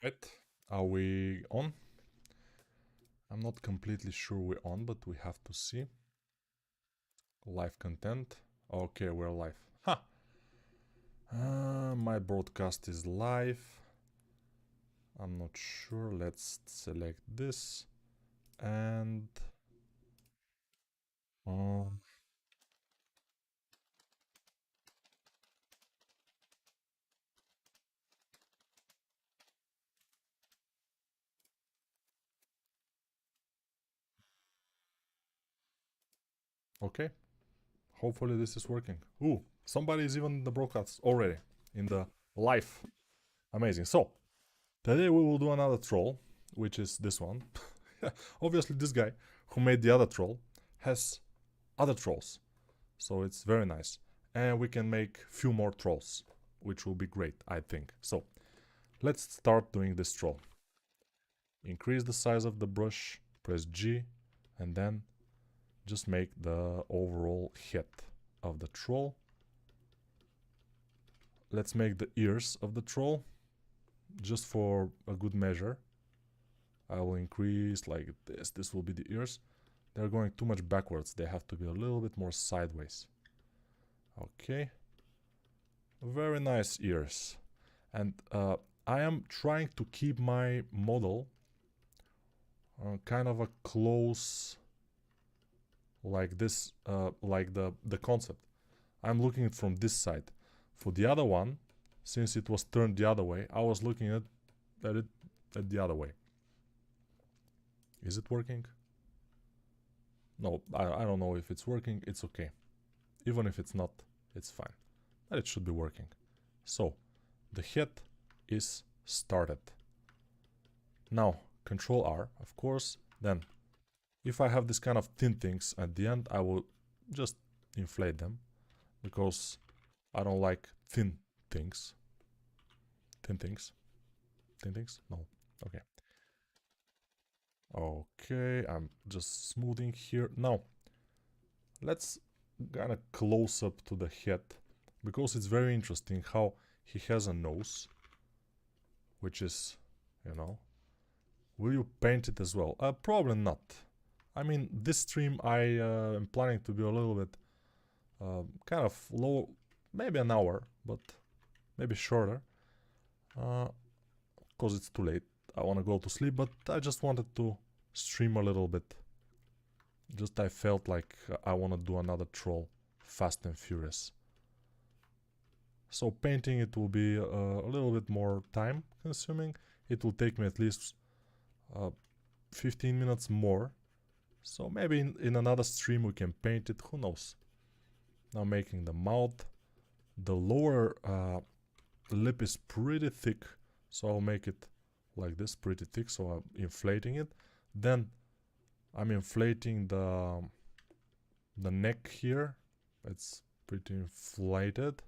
Right. Are we on? I'm not completely sure we're on, but we have to see. Live content. Okay, we're live. Ha! My broadcast is live. I'm not sure. Let's select this. And... Um, okay. Hopefully this is working. Ooh, somebody is even in the broadcast already. In the live. Amazing. So, today we will do another troll, which is this one. Obviously this guy who made the other troll has other trolls. So it's very nice. And we can make few more trolls, which will be great, I think. So let's start doing this troll. Increase the size of the brush, press G, and then just make the overall head of the troll. Let's make the ears of the troll, just for a good measure. I will increase like this. This will be the ears. They're going too much backwards. They have to be a little bit more sideways. Okay. Very nice ears. And I am trying to keep my model kind of a close like this, like the concept. I'm looking at it from this side. For the other one, since it was turned the other way, I was looking at it at the other way. Is it working? No, I don't know if it's working. It's okay. Even if it's not, it's fine. But it should be working. So, the head is started. Now, Control R, of course. Then, if I have this kind of thin things at the end, I will just inflate them. Because I don't like thin things. Thin things? Thin things? No. Okay. Okay, I'm just smoothing here. Now, let's kind of close up to the head. Because it's very interesting how he has a nose. Which is, you know... Will you paint it as well? Probably not. I mean, this stream I am planning to be a little bit kind of low, maybe an hour, but maybe shorter. Because it's too late. I want to go to sleep, but I just wanted to stream a little bit. Just I felt like I want to do another troll, fast and furious. So painting it will be a little bit more time consuming. It will take me at least 15 minutes more. So maybe in another stream we can paint it, who knows. Now making the mouth. The lower lip is pretty thick, so I'll make it like this, pretty thick, so I'm inflating it. Then I'm inflating the neck here. It's pretty inflated.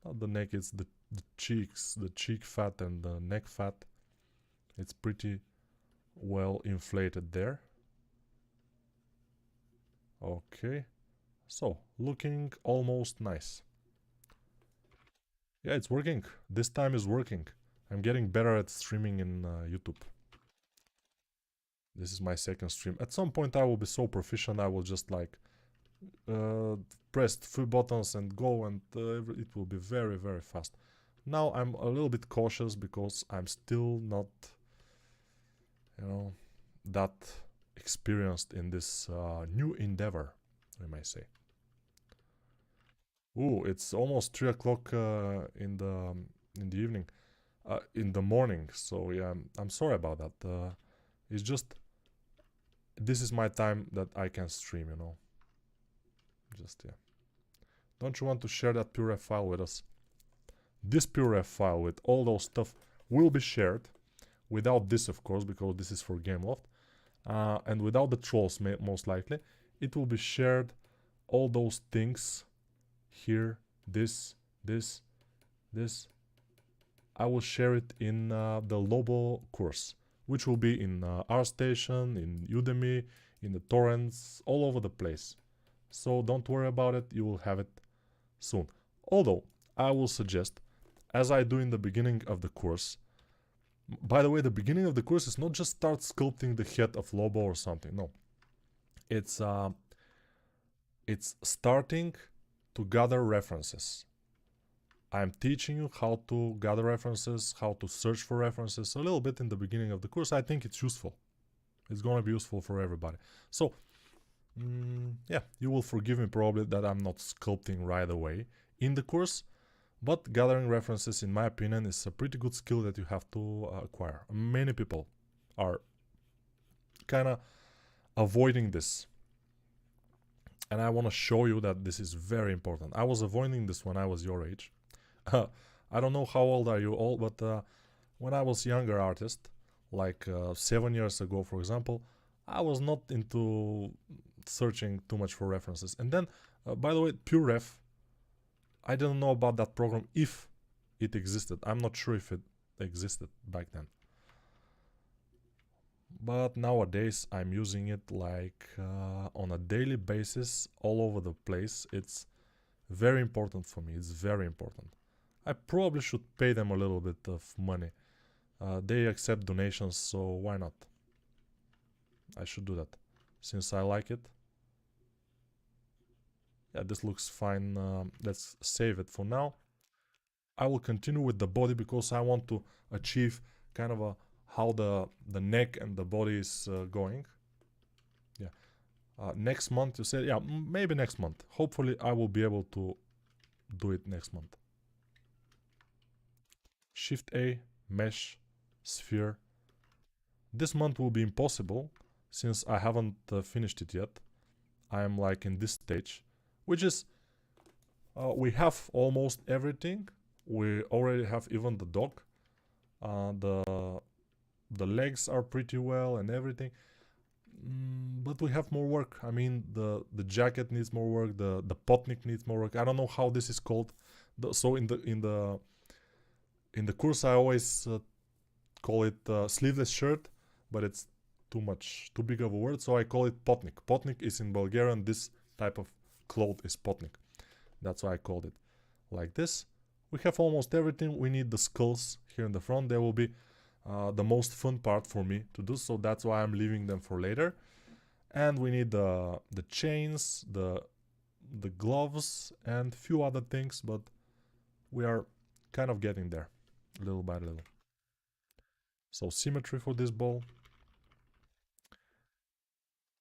Not the neck, it's the cheeks, the cheek fat and the neck fat. It's pretty well inflated there. Okay, so looking almost nice. Yeah, it's working. This time is working. I'm getting better at streaming in YouTube. This is my second stream. At some point I will be so proficient I will just like press three buttons and go, and it will be very, very fast. Now I'm a little bit cautious because I'm still not, you know, that experienced in this new endeavor, I may say. Ooh, it's almost 3 o'clock in the evening, in the morning. So yeah, I'm sorry about that. It's just this is my time that I can stream, you know. Just yeah. Don't you want to share that PureRef file with us? This PureRef file with all those stuff will be shared. Without this, of course, because this is for Gameloft. And without the trolls, most likely. It will be shared, all those things. Here, this. I will share it in the Lobo course. Which will be in ArtStation, in Udemy, in the torrents, all over the place. So don't worry about it, you will have it soon. Although, I will suggest, as I do in the beginning of the course, By the way, the beginning of the course is not just start sculpting the head of Lobo or something. No, it's starting to gather references. I'm teaching you how to gather references, how to search for references a little bit in the beginning of the course. I think it's useful. It's going to be useful for everybody. So, yeah, you will forgive me probably that I'm not sculpting right away in the course, but gathering references, in my opinion, is a pretty good skill that you have to acquire. Many people are kind of avoiding this. And I want to show you that this is very important. I was avoiding this when I was your age. I don't know how old are you all, but when I was younger artist, like 7 years ago, for example, I was not into searching too much for references. And then, by the way, PureRef, I didn't know about that program if it existed. I'm not sure if it existed back then. But nowadays I'm using it like on a daily basis all over the place. It's very important for me. It's very important. I probably should pay them a little bit of money. They accept donations, so why not? I should do that since I like it. Yeah, this looks fine. Let's save it for now. I will continue with the body because I want to achieve kind of how the neck and the body is going. Yeah. Next month you said, yeah, maybe next month. Hopefully I will be able to do it next month. Shift A, mesh, sphere. This month will be impossible since I haven't finished it yet. I am like in this stage, which is we have almost everything. We already have even the dog. The legs are pretty well and everything. But we have more work. I mean, the jacket needs more work. The potnik needs more work. I don't know how this is called. So in the course, I always call it sleeveless shirt, but it's too big of a word. So I call it potnik. Potnik is in Bulgarian. This type of cloth is potnik. That's why I called it like this. We have almost everything. We need the skulls here in the front. There will be the most fun part for me to do, so that's why I'm leaving them for later. And we need the chains, the gloves, and a few other things, but we are kind of getting there, little by little. So symmetry for this ball.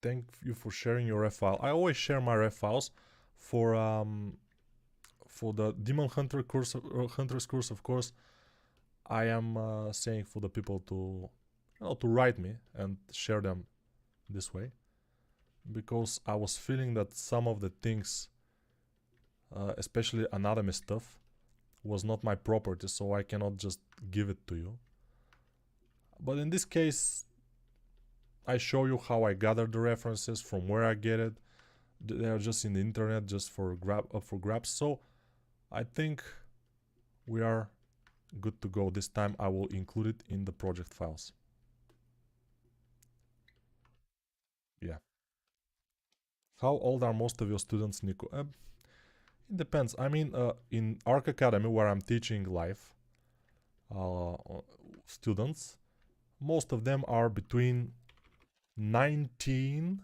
Thank you for sharing your ref file. I always share my ref files for the Demon Hunter course, Hunter's course, of course. I am saying for the people to write me and share them this way, because I was feeling that some of the things, especially anatomy stuff, was not my property, so I cannot just give it to you. But in this case, I show you how I gather the references, from where I get it. They are just in the internet, just for grabs. So I think we are good to go. This time I will include it in the project files. Yeah. How old are most of your students, Nico? It depends. I mean, in Arc Academy, where I'm teaching live students, most of them are between 19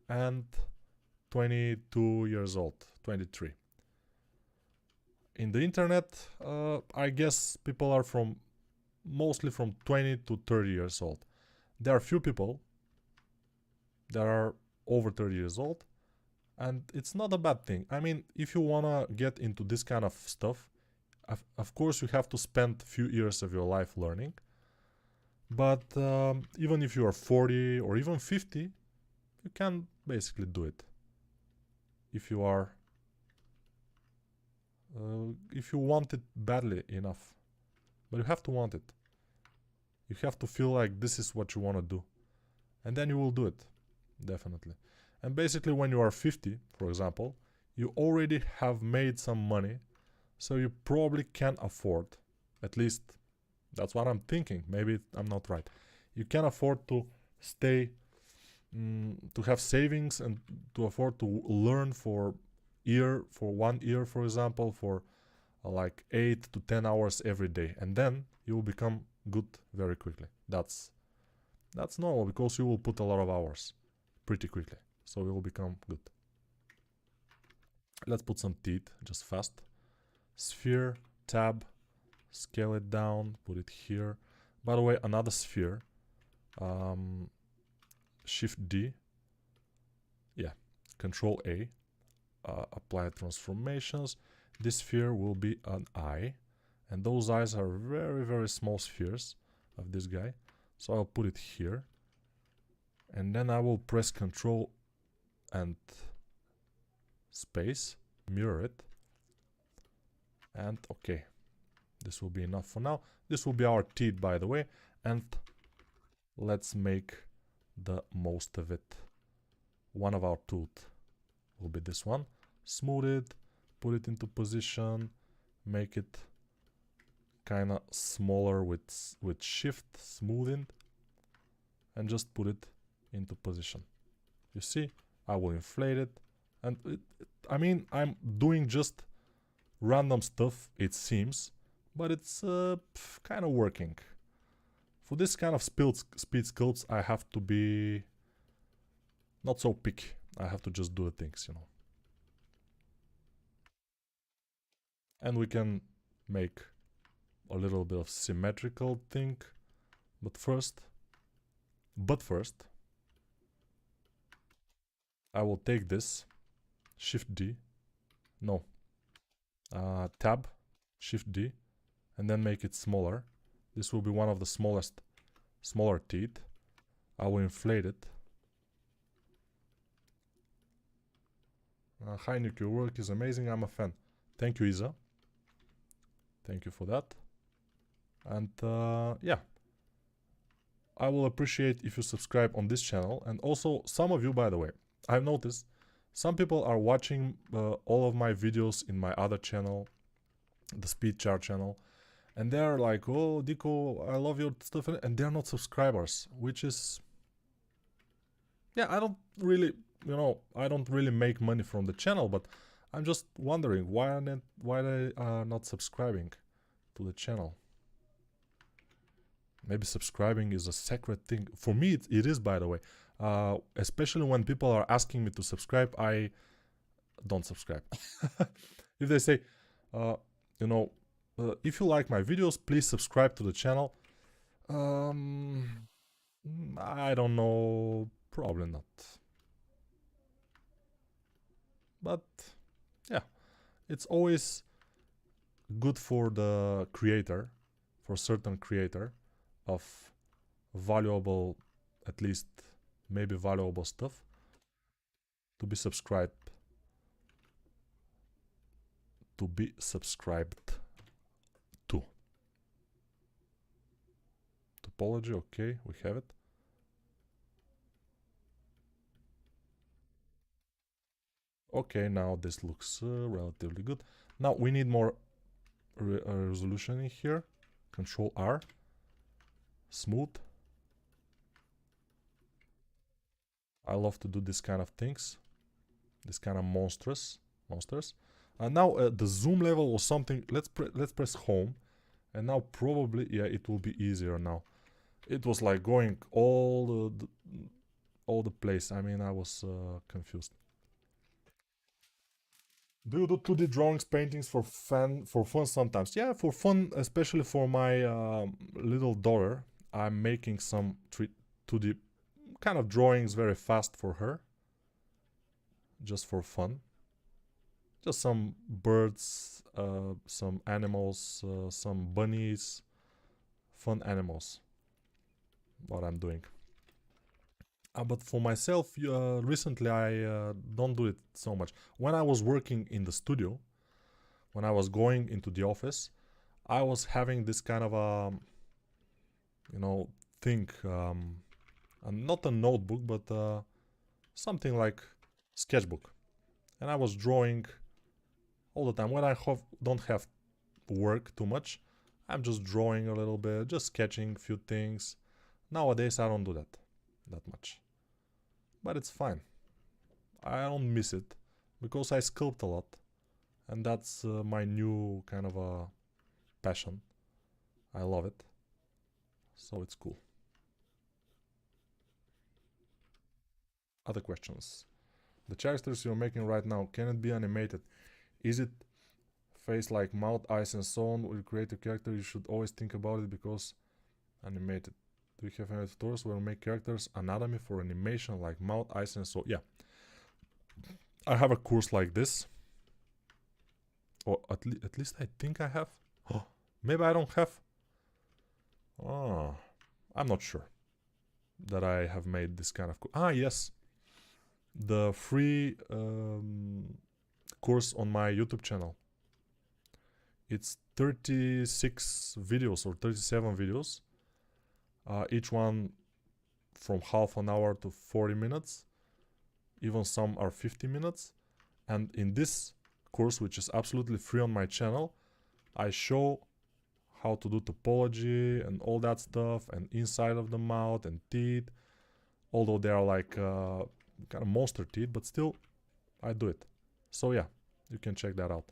and 22 years old, 23. In the internet, I guess people are mostly from 20 to 30 years old. There are few people that are over 30 years old, and it's not a bad thing. I mean, if you wanna get into this kind of stuff, of course you have to spend a few years of your life learning. But even if you are 40 or even 50, you can basically do it. If you are if you want it badly enough. But you have to want it. You have to feel like this is what you want to do. And then you will do it. Definitely. And basically when you are 50, for example, you already have made some money. So you probably can afford, at least that's what I'm thinking. Maybe I'm not right. You can afford to stay, to have savings and to afford to learn for 1 year, for example, for like 8 to 10 hours every day, and then you will become good very quickly. That's normal, because you will put a lot of hours pretty quickly, so you will become good. Let's put some teeth just fast. Sphere, tab, scale it down, put it here. By the way, another sphere. Shift D, yeah, Control A, apply transformations. This sphere will be an eye, and those eyes are very, very small spheres of this guy. So I'll put it here, and then I will press Control and space, mirror it, and okay, this will be enough for now. This will be our teeth, by the way, and let's make the most of it. One of our tooth will be this one. Smooth it, put it into position, make it kind of smaller with shift, smoothing, and just put it into position. You see, I will inflate it, and I mean, I'm doing just random stuff, it seems, but it's kind of working. For this kind of speed sculpts, I have to be not so picky. I have to just do the things, you know. And we can make a little bit of symmetrical thing, but first, I will take this, Shift D, no, Tab, Shift D, and then make it smaller. This will be one of the smaller teeth. I will inflate it. Hi Nick, your work is amazing, I'm a fan. Thank you, Isa. Thank you for that. And yeah, I will appreciate if you subscribe on this channel. And also, some of you, by the way, I've noticed some people are watching all of my videos in my other channel, the Speed Chart channel, and they're like, oh, Diko, I love your stuff, and they're not subscribers, which is, yeah, I don't really, you know, I don't really make money from the channel, but I'm just wondering why they are not subscribing to the channel. Maybe subscribing is a sacred thing. For me, it is, by the way. Especially when people are asking me to subscribe, I don't subscribe. If they say, you know, if you like my videos, please subscribe to the channel. I don't know, probably not. But yeah, it's always good for the creator, for a certain creator of valuable, at least maybe valuable stuff, to be subscribed. To be subscribed to. Topology, okay, we have it. Okay, now this looks relatively good. Now we need more resolution in here. Control R. Smooth. I love to do this kind of things. This kind of monsters. Now the zoom level or something. Let's press home, and now probably, yeah, it will be easier now. It was like going all the place. I mean, I was confused. Do you do 2D drawings, paintings for fun sometimes? Yeah, for fun, especially for my little daughter. I'm making some 2D kind of drawings very fast for her. Just for fun. Just some birds, some animals, some bunnies. Fun animals. What I'm doing. But for myself, recently I don't do it so much. When I was working in the studio, when I was going into the office, I was having this kind of a, you know, thing, not a notebook, but something like sketchbook. And I was drawing all the time. When I don't have work too much, I'm just drawing a little bit, just sketching a few things. Nowadays, I don't do that much. But it's fine. I don't miss it, because I sculpt a lot. And that's my new kind of a passion. I love it. So it's cool. Other questions. The characters you're making right now, can it be animated? Is it face like mouth, eyes and so on? When you create a character, you should always think about it because animated. Do you have any tutorials where you make characters anatomy for animation like mouth, eyes and so? Yeah. I have a course like this. Or at least I think I have. Oh, maybe I don't have. Oh, I'm not sure that I have made this kind of... yes. The free course on my YouTube channel. It's 36 videos or 37 videos. Each one from half an hour to 40 minutes. Even some are 50 minutes. And in this course, which is absolutely free on my channel, I show how to do topology and all that stuff, and inside of the mouth and teeth. Although they are like kind of monster teeth, but still I do it. So yeah, you can check that out.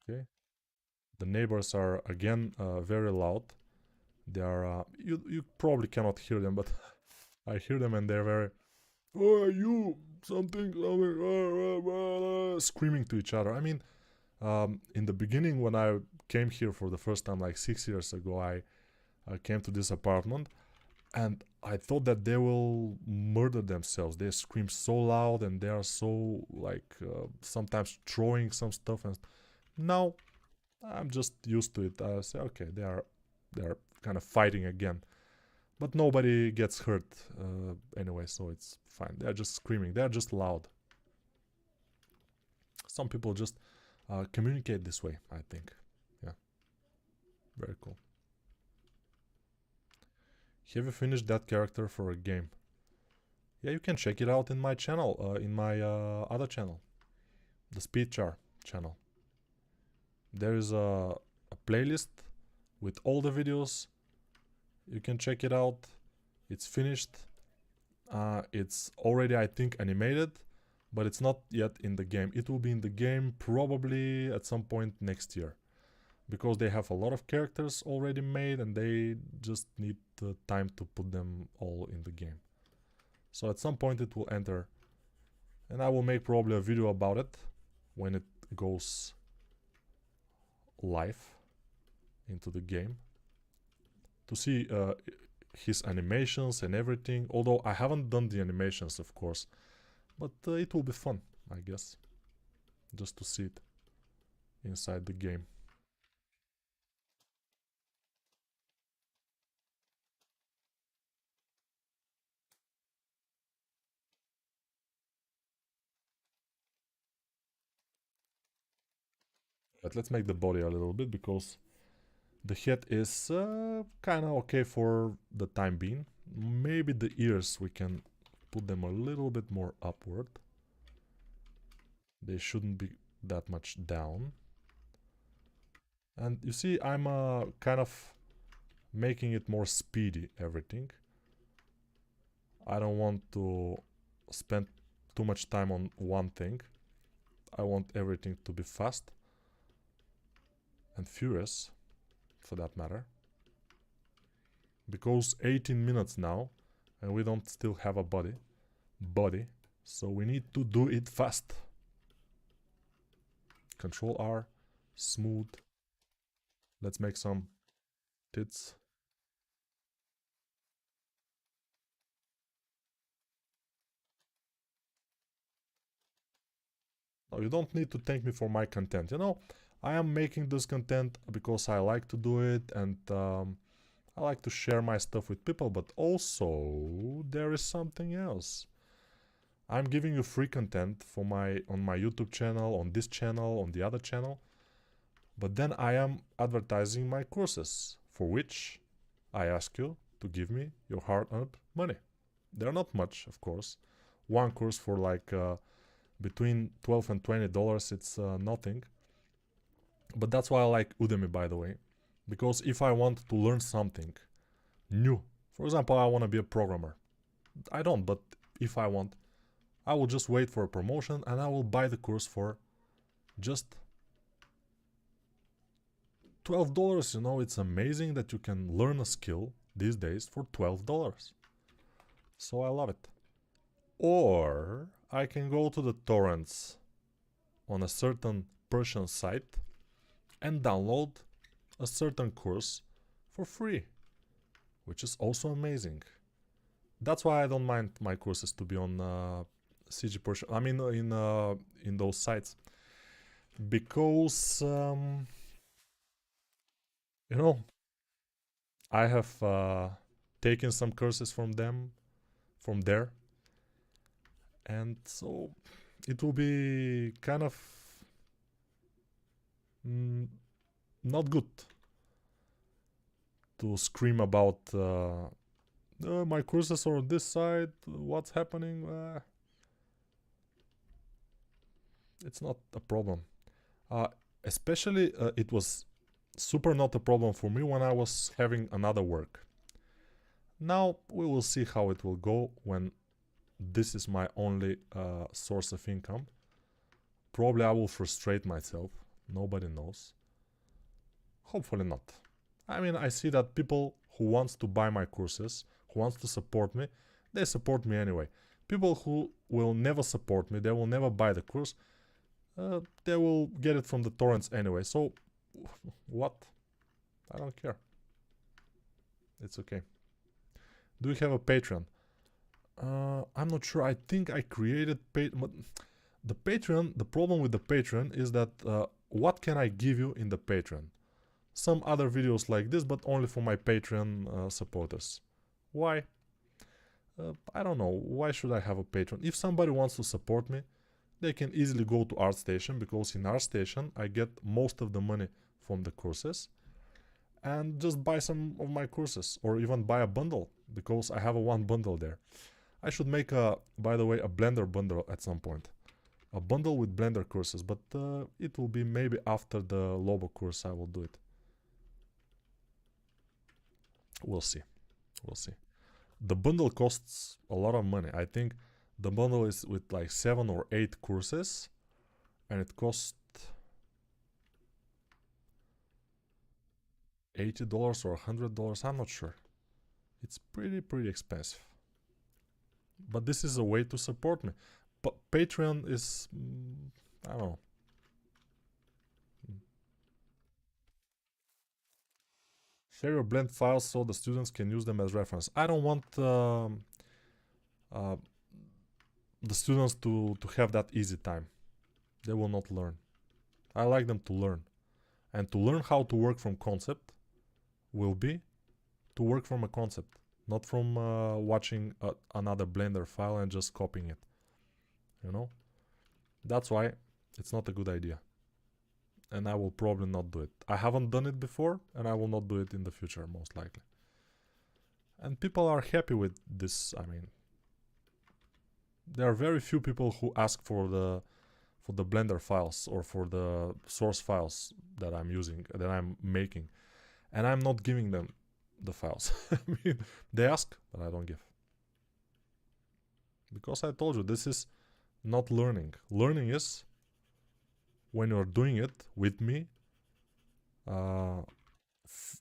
Okay. The neighbors are again very loud. They are you probably cannot hear them, but I hear them and they're very, oh, you something screaming to each other. I mean, in the beginning when I came here for the first time like 6 years ago, I came to this apartment and I thought that they will murder themselves. They scream so loud and they are so like sometimes throwing some stuff, and now I'm just used to it. I say, okay, they are kind of fighting again, but nobody gets hurt anyway, so it's fine. They are just screaming. They are just loud. Some people just communicate this way, I think. Yeah, very cool. Have you finished that character for a game? Yeah, you can check it out in my channel, in my other channel, the Speedchar channel. There is a playlist with all the videos. You can check it out. It's finished. It's already, I think, animated, but it's not yet in the game. It will be in the game probably at some point next year, because they have a lot of characters already made and they just need the time to put them all in the game. So at some point it will enter, and I will make probably a video about it when it goes live into the game, to see his animations and everything. Although I haven't done the animations, of course, but it will be fun, I guess, just to see it inside the game. But let's make the body a little bit, because the head is kind of okay for the time being. Maybe the ears, we can put them a little bit more upward. They shouldn't be that much down. And you see, I'm kind of making it more speedy, everything. I don't want to spend too much time on one thing. I want everything to be fast and furious, for that matter. Because 18 minutes now, and we don't still have a body, so we need to do it fast. Control R, smooth. Let's make some tits. No, you don't need to thank me for my content. You know, I am making this content because I like to do it, and I like to share my stuff with people, but also there is something else. I'm giving you free content for on my YouTube channel, on this channel, on the other channel, but then I am advertising my courses, for which I ask you to give me your hard-earned money. They're not much, of course. One course for like between $12 and $20, it's nothing. But that's why I like Udemy, by the way, because if I want to learn something new, for example, I want to be a programmer. I don't, but if I want, I will just wait for a promotion and I will buy the course for just $12. You know, it's amazing that you can learn a skill these days for $12. So I love it. Or I can go to the torrents on a certain Persian site and download a certain course for free, which is also amazing. That's why I don't mind my courses to be on CG Persian. I mean, in those sites, because you know, I have taken some courses from there, and so it will be kind of not good to scream about my courses are on this side, what's happening. It's not a problem. Especially it was super not a problem for me when I was having another work. Now we will see how it will go when this is my only source of income. Probably I will frustrate myself. Nobody knows. Hopefully not. I mean, I see that people who wants to buy my courses, who wants to support me, they support me anyway. People who will never support me, they will never buy the course, they will get it from the torrents anyway. So, what? I don't care. It's okay. Do you have a Patreon? I'm not sure. I think I created the Patreon. The problem with the Patreon is that what can I give you in the Patreon? Some other videos like this, but only for my Patreon supporters. Why? I don't know. Why should I have a Patreon? If somebody wants to support me, they can easily go to ArtStation, because in ArtStation I get most of the money from the courses, and just buy some of my courses, or even buy a bundle, because I have a one bundle there. I should make by the way, a Blender bundle at some point. A bundle with Blender courses, but it will be maybe after the Lobo course I will do it. We'll see. We'll see. The bundle costs a lot of money. I think the bundle is with like 7 or 8 courses, and it costs $80 or $100. I'm not sure. It's pretty expensive. But this is a way to support me. But Patreon is, I don't know. Share your blend files so the students can use them as reference. I don't want the students to have that easy time. They will not learn. I like them to learn. And to learn how to work from concept will be to work from a concept, not from watching another Blender file and just copying it. You know? That's why it's not a good idea. And I will probably not do it. I haven't done it before, and I will not do it in the future, most likely. And people are happy with this. I mean, there are very few people who ask for the Blender files or for the source files that I'm using, that I'm making, and I'm not giving them the files. I mean, they ask, but I don't give, because I told you, this is not learning. Learning is when you're doing it with me,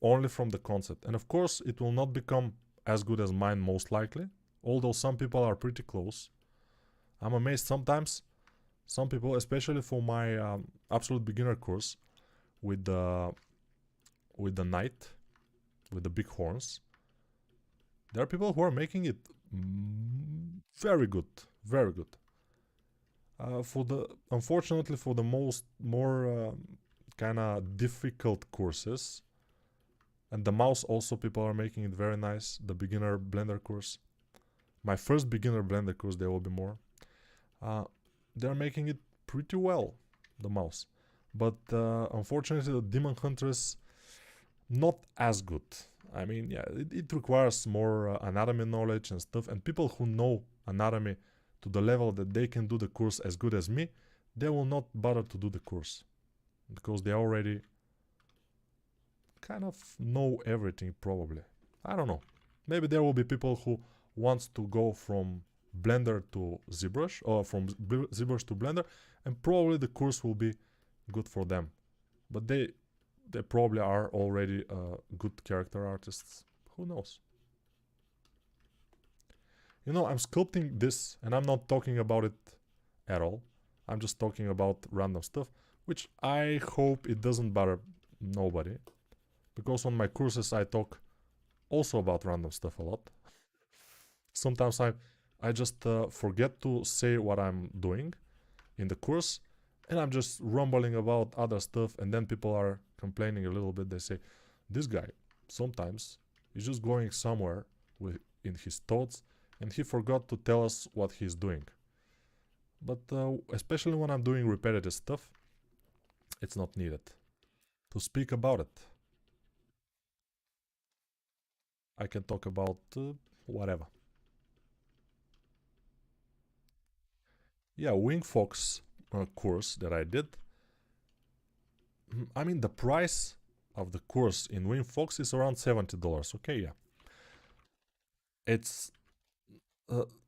only from the concept. And of course, it will not become as good as mine, most likely, although some people are pretty close. I'm amazed sometimes. Some people, especially for my absolute beginner course with the knight, with the big horns, there are people who are making it very good, very good. Unfortunately, for the more kind of difficult courses, and the mouse also, people are making it very nice. The beginner Blender course, my first beginner Blender course, there will be more. They're making it pretty well, the mouse, but unfortunately the Demon Huntress, not as good. I mean, yeah, it requires more anatomy knowledge and stuff, and people who know anatomy to the level that they can do the course as good as me, they will not bother to do the course, because they already kind of know everything, probably. I don't know. Maybe there will be people who wants to go from Blender to ZBrush, or from ZBrush to Blender, and probably the course will be good for them. But they probably are already good character artists. Who knows? You know, I'm sculpting this, and I'm not talking about it at all. I'm just talking about random stuff, which I hope it doesn't bother nobody. Because on my courses I talk also about random stuff a lot. Sometimes I just forget to say what I'm doing in the course, and I'm just rumbling about other stuff, and then people are complaining a little bit. They say, this guy sometimes is just going somewhere in his thoughts, and he forgot to tell us what he's doing. But especially when I'm doing repetitive stuff, it's not needed to speak about it. I can talk about whatever. Yeah, WingFox course that I did. I mean, the price of the course in WingFox is around $70. Okay, yeah. It's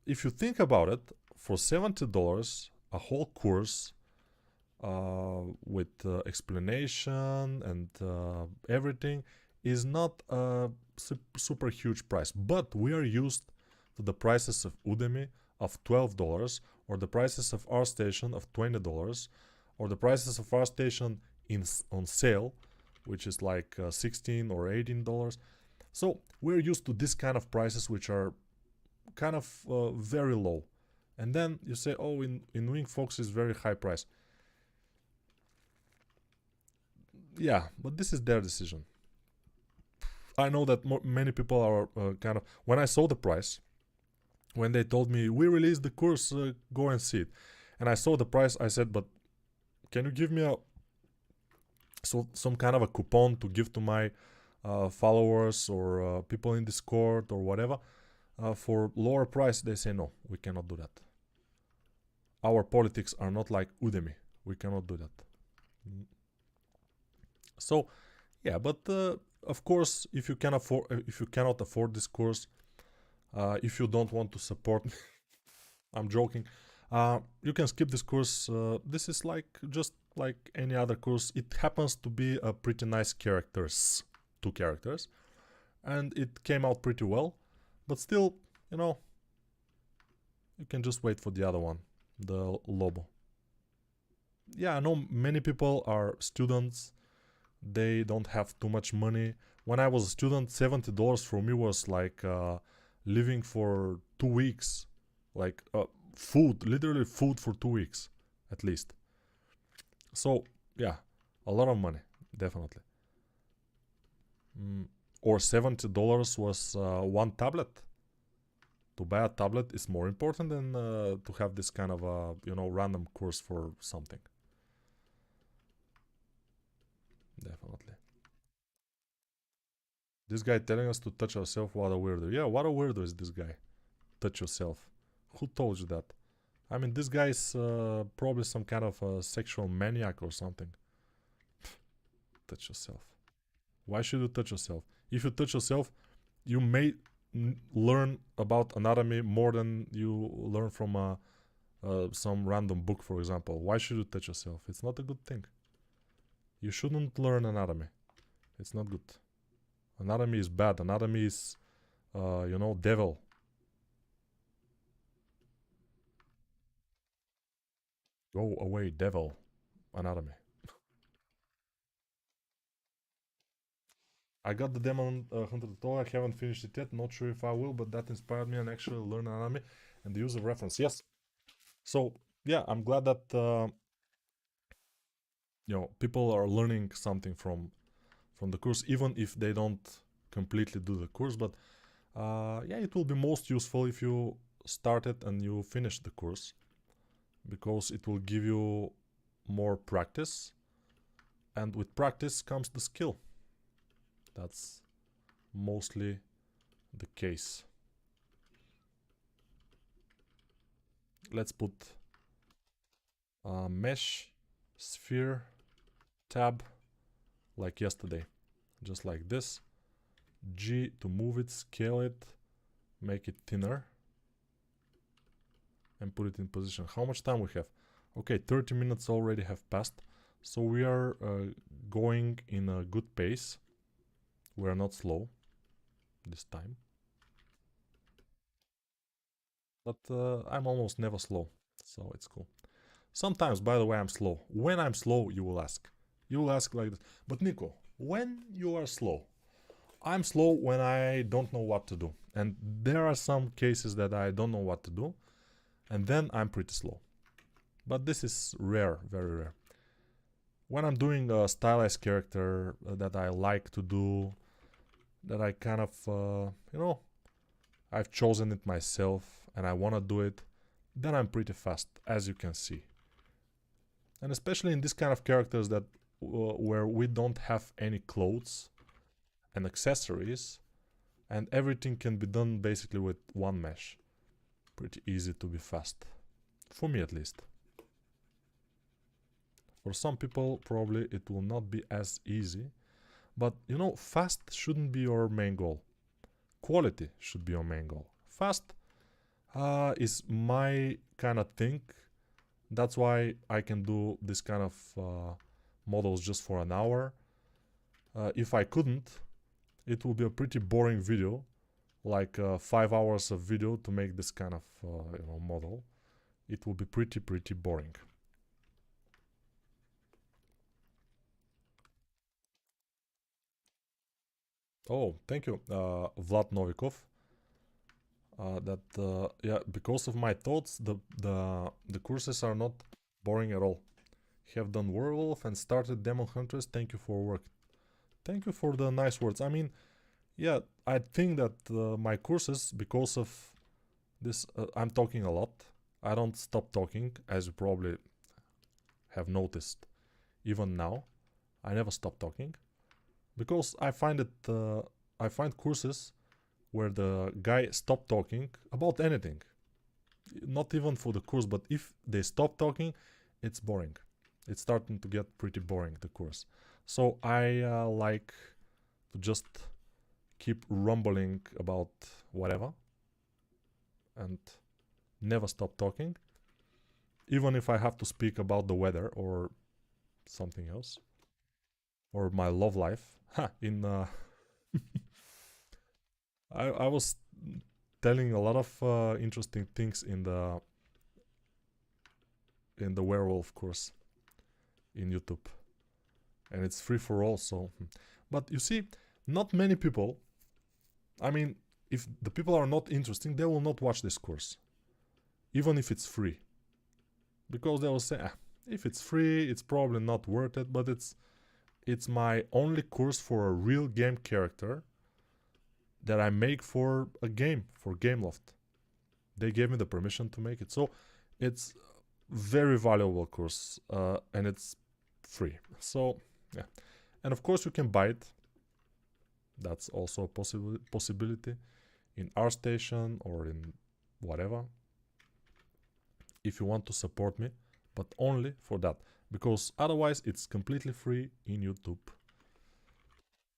if you think about it, for $70, a whole course with explanation and everything is not a super huge price. But we are used to the prices of Udemy of $12, or the prices of ArtStation of $20, or the prices of ArtStation on sale, which is like $16 or $18. So we're used to this kind of prices, which are kind of very low. And then you say, oh, in WingFox is very high price. Yeah, but this is their decision. I know that many people are kind of... When I saw the price, when they told me, we released the course, go and see it. And I saw the price, I said, but can you give me some kind of a coupon to give to my followers or people in Discord or whatever for lower price? They say, no, we cannot do that. Our politics are not like Udemy. We cannot do that. So, yeah, but of course, if you cannot afford this course, if you don't want to support me, I'm joking. You can skip this course. This is just like any other course. It happens to be a pretty nice characters, 2 characters, and it came out pretty well. But still, you know, you can just wait for the other one, the Lobo. Yeah, I know many people are students. They don't have too much money. When I was a student, $70 for me was like living for 2 weeks, like food, literally food for 2 weeks at least. So yeah, a lot of money, definitely. Or $70 was 1 tablet. To buy a tablet is more important than to have this kind of a, you know, random course for something. Definitely. This guy telling us to touch ourselves, what a weirdo. Yeah, what a weirdo is this guy. Touch yourself. Who told you that? I mean, this guy is probably some kind of a sexual maniac or something. Touch yourself. Why should you touch yourself? If you touch yourself, you may learn about anatomy more than you learn from some random book, for example. Why should you touch yourself? It's not a good thing. You shouldn't learn anatomy. It's not good. Anatomy is bad. Anatomy is, you know, devil. Go away, devil. Anatomy. I got the Demon Hunter tutorial. I haven't finished it yet. Not sure if I will, but that inspired me and actually learn anatomy and the use of reference. Yes. So yeah, I'm glad that you know, people are learning something from the course, even if they don't completely do the course. But yeah, it will be most useful if you start it and you finish the course, because it will give you more practice, and with practice comes the skill. That's mostly the case. Let's put mesh, sphere, tab, like yesterday, just like this. G to move it, scale it, make it thinner. and put it in position. How much time we have? Okay, 30 minutes already have passed. So we are going in a good pace. We are not slow this time. But I'm almost never slow, so it's cool. Sometimes, by the way, I'm slow. When I'm slow, you will ask. You will ask like this. But Nico, when you are slow? I'm slow when I don't know what to do. And there are some cases that I don't know what to do. And then I'm pretty slow. But this is rare, very rare. When I'm doing a stylized character that I like to do, that I kind of, you know, I've chosen it myself and I want to do it, then I'm pretty fast, as you can see. And especially in this kind of characters that where we don't have any clothes and accessories, and everything can be done basically with one mesh. Pretty easy to be fast. For me at least. For some people probably it will not be as easy. But you know, fast shouldn't be your main goal. Quality should be your main goal. Fast is my kind of thing. That's why I can do this kind of models just for an hour. If I couldn't, it would be a pretty boring video, like 5 hours of video to make this kind of you know, model. It will be pretty boring. Oh, thank you, Vlad Novikov. Yeah, because of my thoughts, the courses are not boring at all. Have done Werewolf and started Demon Hunters. Thank you for work. Thank you for the nice words. I mean, yeah, I think that my courses, because of this, I'm talking a lot. I don't stop talking, as you probably have noticed. Even now, I never stop talking, because I find it. I find courses where the guy stopped talking about anything. Not even for the course, but if they stop talking, it's boring. It's starting to get pretty boring, the course. So I like to just keep rumbling about whatever and never stop talking, even if I have to speak about the weather or something else, or my love life. In I was telling a lot of interesting things in the werewolf course in YouTube, and it's free for all. So, but you see, not many people. I mean, if the people are not interesting, they will not watch this course, even if it's free, because they will say, if it's free, it's probably not worth it. But it's my only course for a real game character that I make for a game, for Gameloft. They gave me the permission to make it, so it's very valuable course, and it's free. So yeah, and of course you can buy it. That's also a possibility in ArtStation or in whatever, if you want to support me, but only for that, because otherwise it's completely free in YouTube.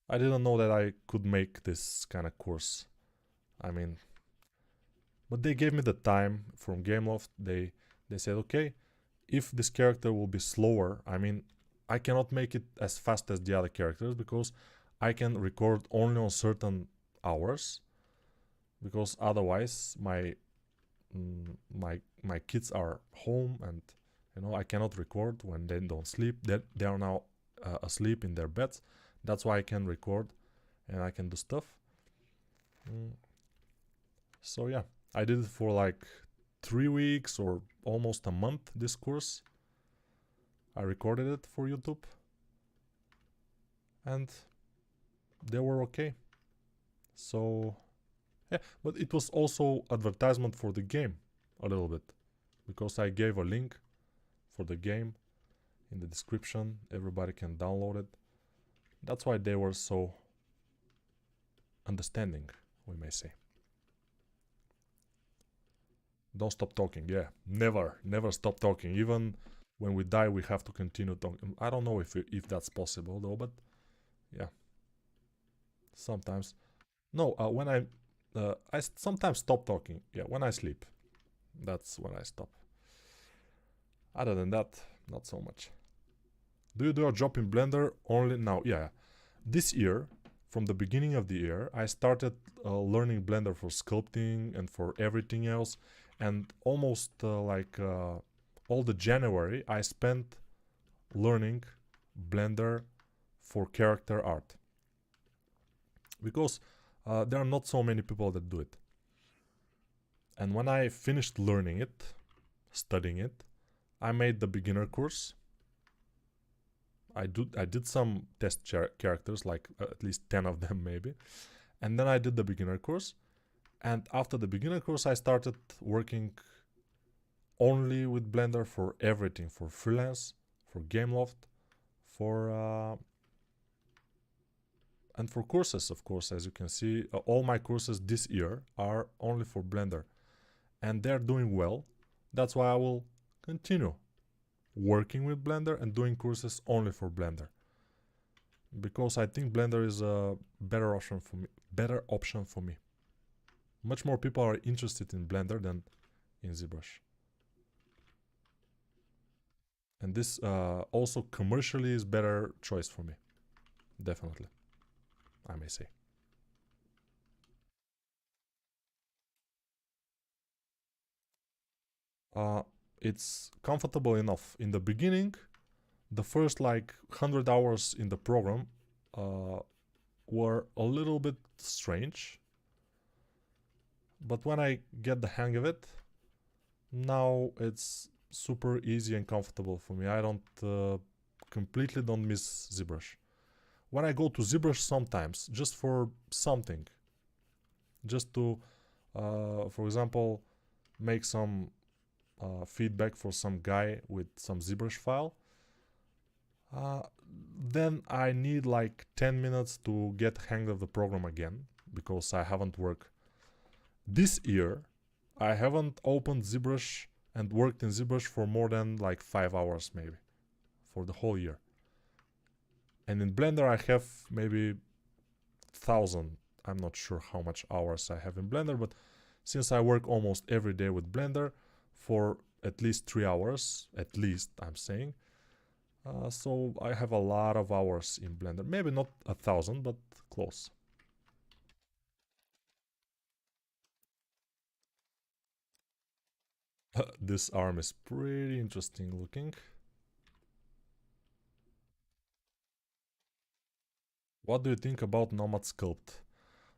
I didn't know that I could make this kind of course. I mean, but they gave me the time from Gameloft. They said, okay, if this character will be slower, I mean, I cannot make it as fast as the other characters, because I can record only on certain hours, because otherwise my kids are home, and you know, I cannot record when they don't sleep. They are now asleep in their beds. That's why I can record and I can do stuff. So yeah, I did it for like 3 weeks or almost a month, this course. I recorded it for YouTube, and they were okay. So yeah, but it was also advertisement for the game a little bit, because I gave a link for the game in the description. Everybody can download it. That's why they were so understanding, we may say. Don't stop talking. Yeah, never stop talking. Even when we die, we have to continue talking. I don't know if that's possible though, but yeah, sometimes. No, when I sometimes stop talking. Yeah, when I sleep. That's when I stop. Other than that, not so much. Do you do a job in Blender only now? Yeah. This year, from the beginning of the year, I started learning Blender for sculpting and for everything else. And almost all the January, I spent learning Blender for character art. Because there are not so many people that do it. And when I finished learning it, studying it, I made the beginner course. I did some test characters, like at least 10 of them maybe. And then I did the beginner course. And after the beginner course, I started working only with Blender for everything, for freelance, for Gameloft, for and for courses, of course. As you can see, all my courses this year are only for Blender, and they're doing well. That's why I will continue working with Blender and doing courses only for Blender, because I think Blender is a better option for me. Much more people are interested in Blender than in ZBrush. And this also commercially is better choice for me. Definitely, I may say. It's comfortable enough. In the beginning, the first like 100 hours in the program were a little bit strange. But when I get the hang of it, now it's super easy and comfortable for me. I don't completely don't miss ZBrush. When I go to ZBrush sometimes, just for something, just to, for example, make some feedback for some guy with some ZBrush file, then I need like 10 minutes to get hang of the program again, because I haven't worked. This year, I haven't opened ZBrush and worked in ZBrush for more than like 5 hours maybe, for the whole year. And in Blender I have maybe 1,000, I'm not sure how much hours I have in Blender, but since I work almost every day with Blender for at least 3 hours, at least I'm saying, so I have a lot of hours in Blender. Maybe not 1,000, but close. This arm is pretty interesting looking. What do you think about Nomad Sculpt?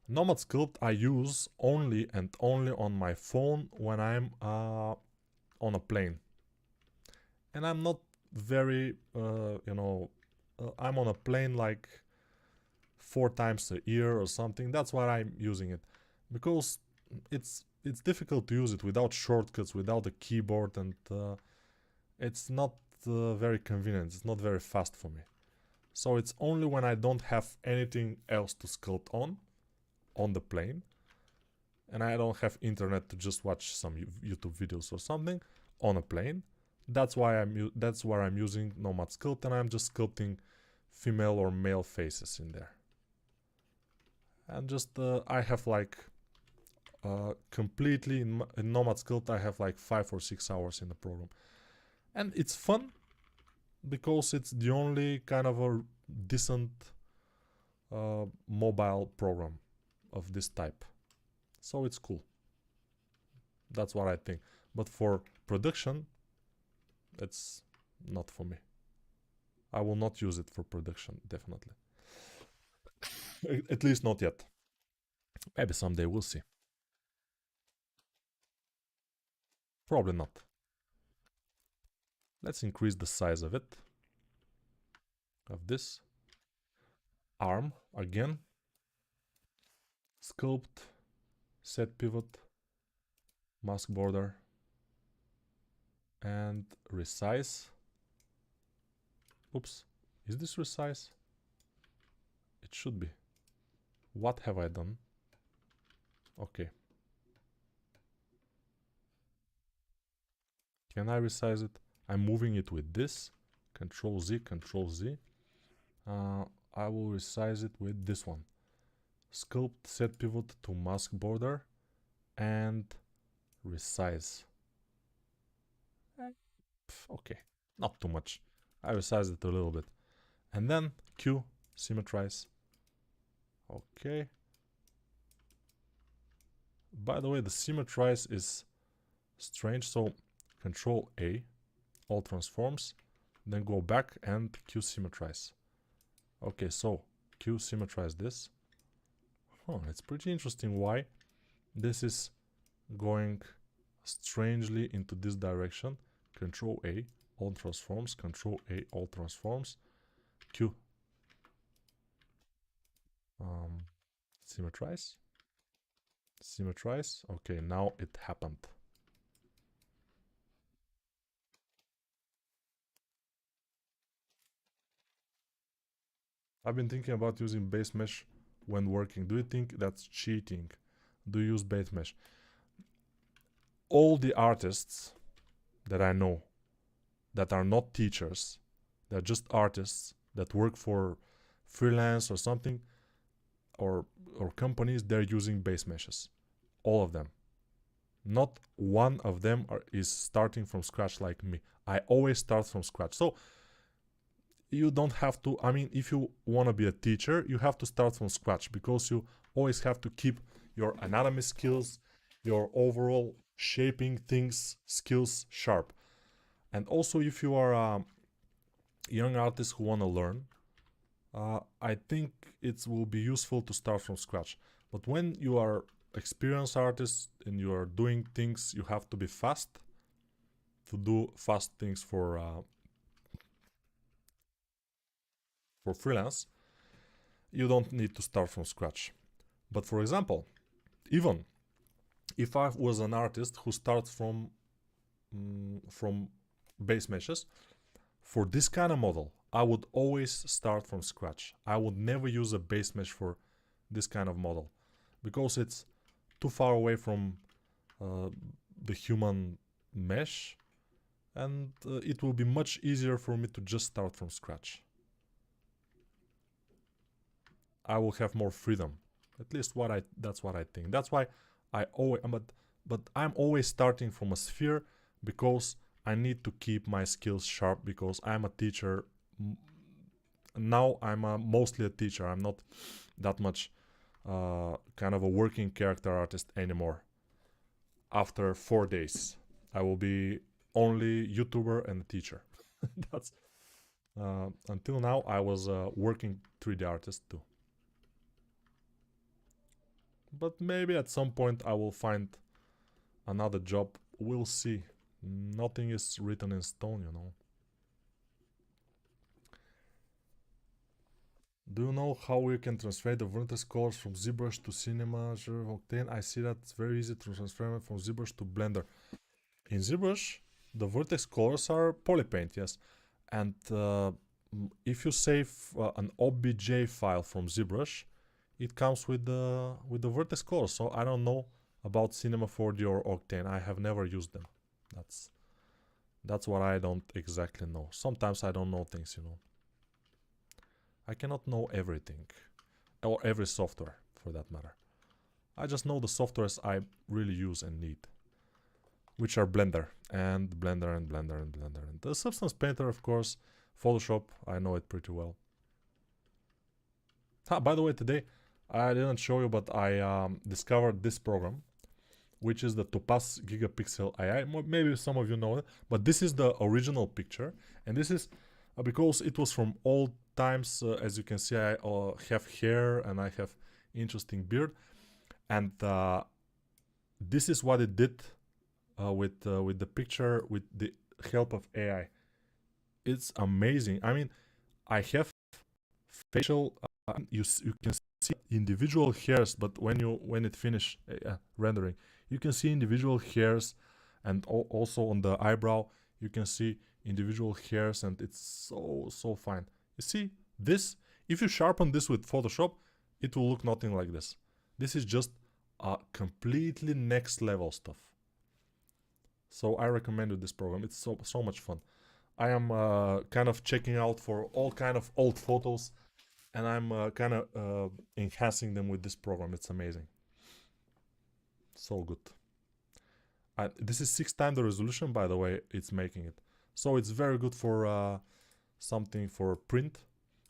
Nomad Sculpt I use only and only on my phone when I'm on a plane. And I'm not very, I'm on a plane like 4 times a year or something. That's why I'm using it. Because it's difficult to use it without shortcuts, without a keyboard, and it's not very convenient. It's not very fast for me. So it's only when I don't have anything else to sculpt on the plane, and I don't have internet to just watch some YouTube videos or something on a plane. That's where I'm using Nomad Sculpt, and I'm just sculpting female or male faces in there. And just I have like completely in Nomad Sculpt I have like 5 or 6 hours in the program, and it's fun because it's the only kind of a decent mobile program of this type, so it's cool. That's what I think. But for production, it's not for me. I will not use it for production, definitely. At least not yet. Maybe someday, we'll see. Probably not. Let's increase the size of it. Of this arm again. Sculpt, set pivot, mask border, and resize. Oops, is this resize? It should be. What have I done? Okay. Can I resize it? I'm moving it with this. Control Z, Control Z. I will resize it with this one. Sculpt, set pivot to mask border, and resize. Okay, not too much. I resized it a little bit. And then Q, symmetrize. Okay. By the way, the symmetrize is strange, so Control A, all transforms, then go back and Q symmetrize. Okay, so Q symmetrize this. It's pretty interesting why this is going strangely into this direction. Control A, all transforms, Control A, all transforms, Q symmetrize. Symmetrize. Okay, now it happened. I've been thinking about using base mesh when working. Do you think that's cheating? Do you use base mesh? All the artists that I know that are not teachers, they're just artists that work for freelance or something, or companies, they're using base meshes. All of them. Not one of them is starting from scratch like me. I always start from scratch. So you don't have to, I mean, if you want to be a teacher, you have to start from scratch, because you always have to keep your anatomy skills, your overall shaping things skills sharp. And also, if you are a young artist who want to learn, I think it will be useful to start from scratch. But when you are experienced artist and you are doing things, you have to be fast to do fast things for freelance. You don't need to start from scratch. But for example, even if I was an artist who starts from base meshes, for this kind of model, I would always start from scratch. I would never use a base mesh for this kind of model, because it's too far away from the human mesh, and it will be much easier for me to just start from scratch. I will have more freedom. At least that's what I think. That's why I always, but I'm always starting from a sphere, because I need to keep my skills sharp, because I'm a teacher. Now I'm mostly a teacher. I'm not that much kind of a working character artist anymore. After 4 days, I will be only YouTuber and a teacher. That's until now I was a working 3D artist too. But maybe at some point I will find another job. We'll see. Nothing is written in stone, you know. Do you know how we can transfer the vertex colors from ZBrush to Cinema Octane? I see that it's very easy to transfer from ZBrush to Blender. In ZBrush, the vertex colors are polypaint, yes. And if you save an OBJ file from ZBrush, it comes with the vertex colors. So I don't know about Cinema 4D or Octane. I have never used them. That's what I don't exactly know. Sometimes I don't know things, you know. I cannot know everything, or every software for that matter. I just know the softwares I really use and need, which are Blender and Blender and Blender and Blender. And the Substance Painter, of course, Photoshop, I know it pretty well. By the way, today I didn't show you, but I discovered this program, which is the Topaz Gigapixel Ai. Maybe some of you know it, but this is the original picture, and this is because it was from old times. As you can see, I have hair and I have interesting beard, and this is what it did with the picture with the help of AI. It's amazing. I mean, I have facial. You can see individual hairs, but when it finish rendering, you can see individual hairs, and also on the eyebrow you can see individual hairs, and it's so fine. You see this? If you sharpen this with Photoshop, it will look nothing like this. This is just completely next level stuff. So I recommend you this program. It's so much fun. I am kind of checking out for all kind of old photos, and I'm kind of enhancing them with this program. It's amazing. So good. This is 6 times the resolution, by the way, it's making it. So it's very good for something for print.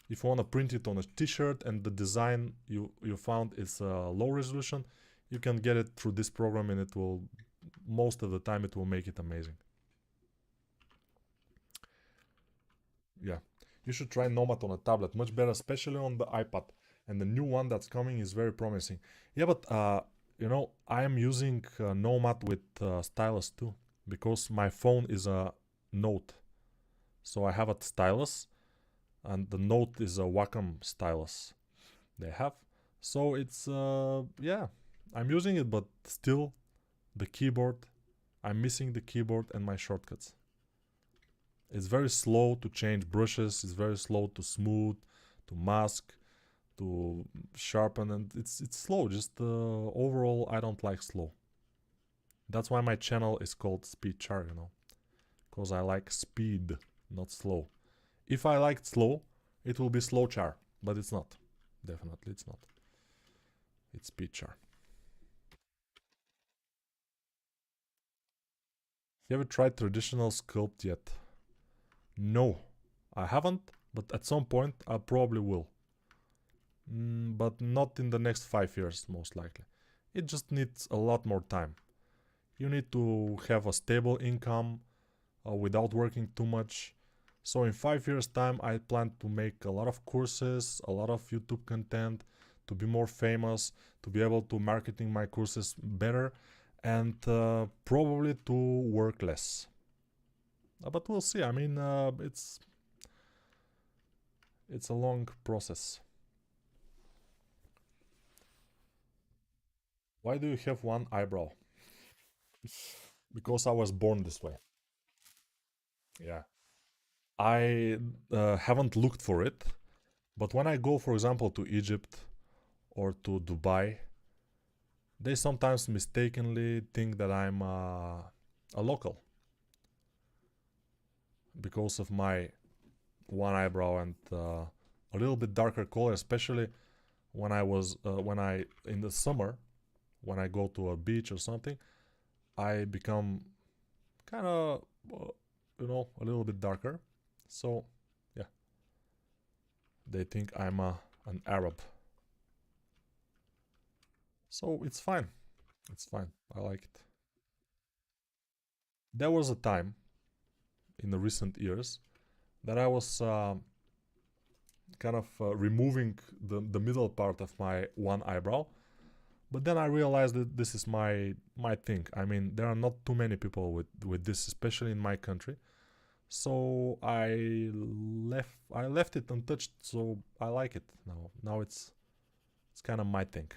If you want to print it on a t-shirt and the design you found is low resolution, you can get it through this program, and it will, most of the time, it will make it amazing. Yeah, you should try Nomad on a tablet, much better, especially on the iPad. And the new one that's coming is very promising. Yeah, but you know, I am using Nomad with stylus too, because my phone is a Note. So I have a stylus, and the Note is a Wacom stylus they have. So it's yeah, I'm using it, but still the keyboard, I'm missing the keyboard and my shortcuts. It's very slow to change brushes, it's very slow to smooth, to mask, to sharpen, and it's slow. Just overall, I don't like slow. That's why my channel is called Speed Char, you know, because I like speed, not slow. If I liked slow, it will be Slow Char, but it's not. Definitely, it's not. It's Speed Char. You ever tried traditional sculpt yet? No, I haven't, but at some point I probably will. But not in the next 5 years, most likely. It just needs a lot more time. You need to have a stable income without working too much. So in 5 years time, I plan to make a lot of courses, a lot of YouTube content, to be more famous, to be able to marketing my courses better, and probably to work less. But we'll see. I mean, it's a long process. Why do you have one eyebrow? Because I was born this way. Yeah. I haven't looked for it, but when I go, for example, to Egypt or to Dubai, they sometimes mistakenly think that I'm a local because of my one eyebrow and a little bit darker color, especially when I in the summer, when I go to a beach or something, I become kind of, you know, a little bit darker. So, yeah, they think I'm an Arab. So it's fine. It's fine. I like it. There was a time in the recent years that I was kind of removing the middle part of my one eyebrow. But then I realized that this is my thing. I mean, there are not too many people with this, especially in my country. So I left it untouched. So I like it now. Now it's kind of my thing.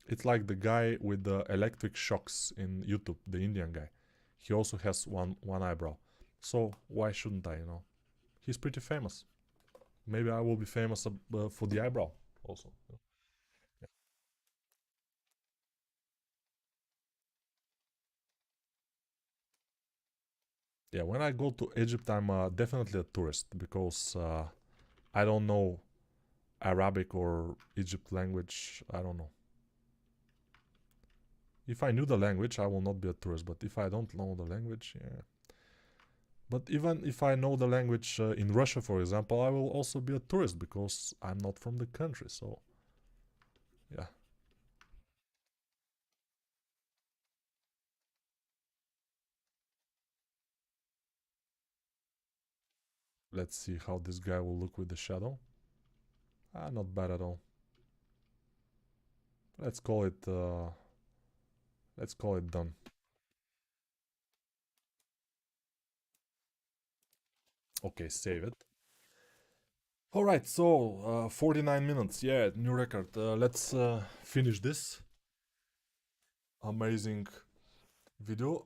It's like the guy with the electric shocks in YouTube, the Indian guy. He also has one eyebrow. So why shouldn't I, you know? He's pretty famous. Maybe I will be famous for the eyebrow also. Yeah, when I go to Egypt, I'm definitely a tourist because I don't know Arabic or Egypt language. I don't know. If I knew the language, I will not be a tourist. But if I don't know the language, yeah. But even if I know the language in Russia, for example, I will also be a tourist because I'm not from the country. So, yeah. Let's see how this guy will look with the shadow. Ah, not bad at all. Let's call it. Let's call it done. Okay, save it. All right, so 49 minutes. Yeah, new record. Let's finish this amazing video.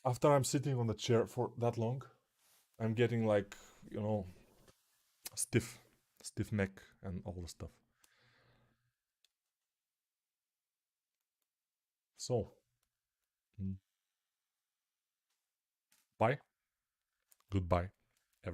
After I'm sitting on the chair for that long, I'm getting like, you know, stiff, stiff neck and all the stuff. So, mm, bye, goodbye.